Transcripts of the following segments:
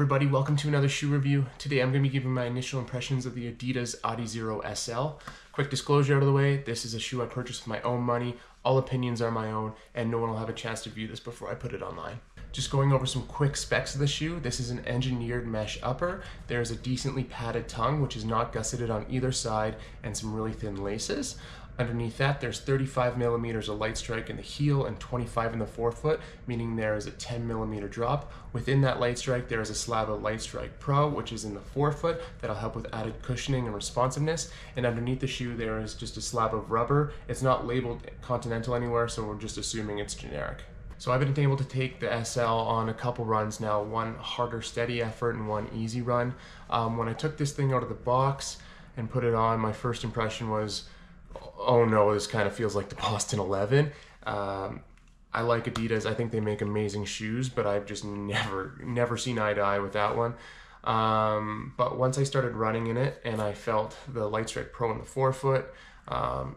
everybody, welcome to another shoe review. Today I'm going to be giving my initial impressions of the Adidas Adizero SL. Quick disclosure out of the way, this is a shoe I purchased with my own money, all opinions are my own, and no one will have a chance to view this before I put it online. Just going over some quick specs of the shoe, this is an engineered mesh upper. There's a decently padded tongue, which is not gusseted on either side, and some really thin laces. Underneath that, there's 35 millimeters of light strike in the heel and 25 in the forefoot, meaning there is a 10 millimeter drop. Within that light strike, there is a slab of Light Strike Pro, which is in the forefoot. That'll help with added cushioning and responsiveness. And underneath the shoe, there is just a slab of rubber. It's not labeled Continental anywhere, so we're just assuming it's generic. So I've been able to take the SL on a couple runs now, one harder steady effort and one easy run. When I took this thing out of the box and put it on, my first impression was, oh no, this kind of feels like the Boston 11. I like Adidas. I think they make amazing shoes, but I've just never seen eye to eye with that one. But once I started running in it and I felt the Light Strike Pro in the forefoot,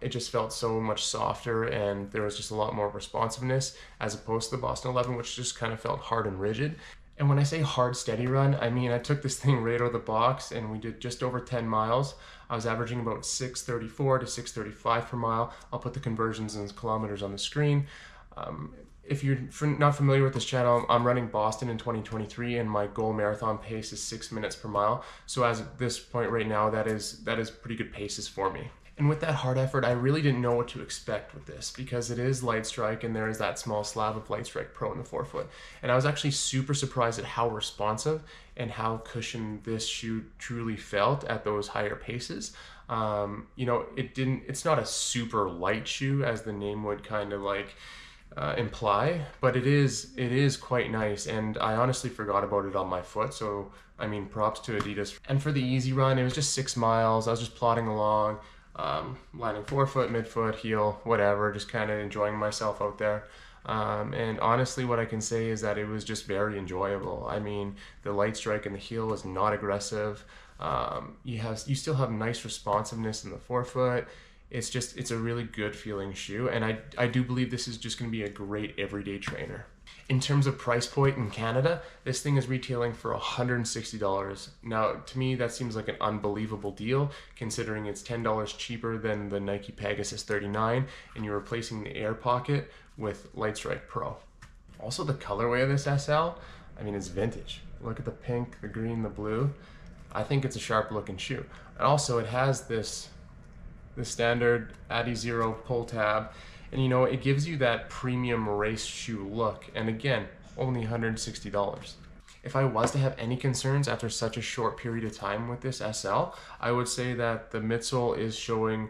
it just felt so much softer and there was just a lot more responsiveness as opposed to the Boston 11, which just kind of felt hard and rigid. And when I say hard steady run, I mean I took this thing right out of the box and we did just over 10 miles. I was averaging about 6:34 to 6:35 per mile. I'll put the conversions in kilometers on the screen. If you're not familiar with this channel, I'm running Boston in 2023 and my goal marathon pace is 6 minutes per mile. So as at this point right now, that is pretty good paces for me. And with that hard effort, I really didn't know what to expect with this because it is Light Strike and there is that small slab of Light Strike Pro in the forefoot. And I was actually super surprised at how responsive and how cushioned this shoe truly felt at those higher paces. You know, it's not a super light shoe as the name would kind of like imply, but it is quite nice, and I honestly forgot about it on my foot, so I mean props to Adidas. And for the easy run, it was just 6 miles. I was just plodding along, lining forefoot, midfoot, heel, whatever, just kind of enjoying myself out there. And honestly, what I can say is that it was just very enjoyable. I mean, the light strike in the heel was not aggressive. You still have nice responsiveness in the forefoot. It's a really good feeling shoe, and I do believe this is just going to be a great everyday trainer. In terms of price point in Canada, this thing is retailing for $160. Now, to me, that seems like an unbelievable deal, considering it's $10 cheaper than the Nike Pegasus 39, and you're replacing the Air Pocket with Light Strike Pro. Also, the colorway of this SL, I mean, it's vintage. Look at the pink, the green, the blue. I think it's a sharp looking shoe. And also, it has the standard Adizero pull tab, and you know, it gives you that premium race shoe look, and again, only $160. If I was to have any concerns after such a short period of time with this SL, I would say that the midsole is showing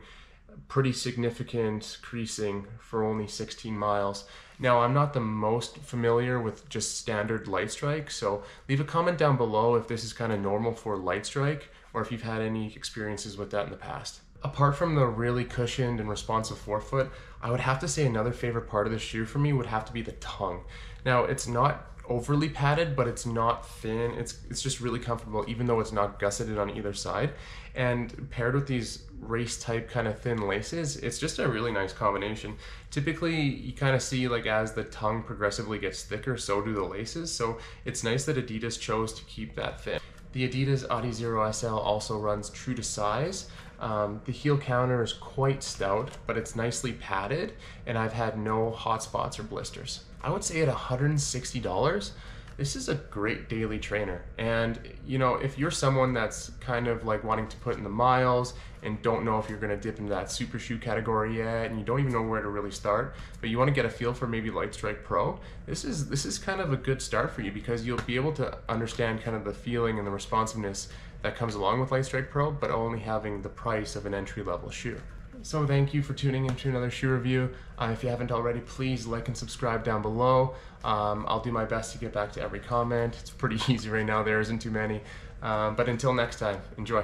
pretty significant creasing for only 16 miles. Now, I'm not the most familiar with just standard Light Strike, so leave a comment down below if this is kind of normal for Light Strike or if you've had any experiences with that in the past. Apart from the really cushioned and responsive forefoot, I would have to say another favorite part of the shoe for me would have to be the tongue. Now, it's not overly padded, but it's not thin. It's just really comfortable, even though it's not gusseted on either side. And paired with these race type kind of thin laces, it's just a really nice combination. Typically, you kind of see like as the tongue progressively gets thicker, so do the laces. So it's nice that Adidas chose to keep that thin. The Adidas Adizero SL also runs true to size. The heel counter is quite stout, but it's nicely padded, and I've had no hot spots or blisters. I would say at $160, this is a great daily trainer. And you know, if you're someone that's kind of like wanting to put in the miles and don't know if you're gonna dip into that super shoe category yet, and you don't even know where to really start, but you wanna get a feel for maybe Light Strike Pro, this is kind of a good start for you because you'll be able to understand kind of the feeling and the responsiveness that comes along with Light Strike Pro, but only having the price of an entry-level shoe. So thank you for tuning into another shoe review. If you haven't already, please like and subscribe down below. I'll do my best to get back to every comment. It's pretty easy right now, there isn't too many. But until next time, enjoy.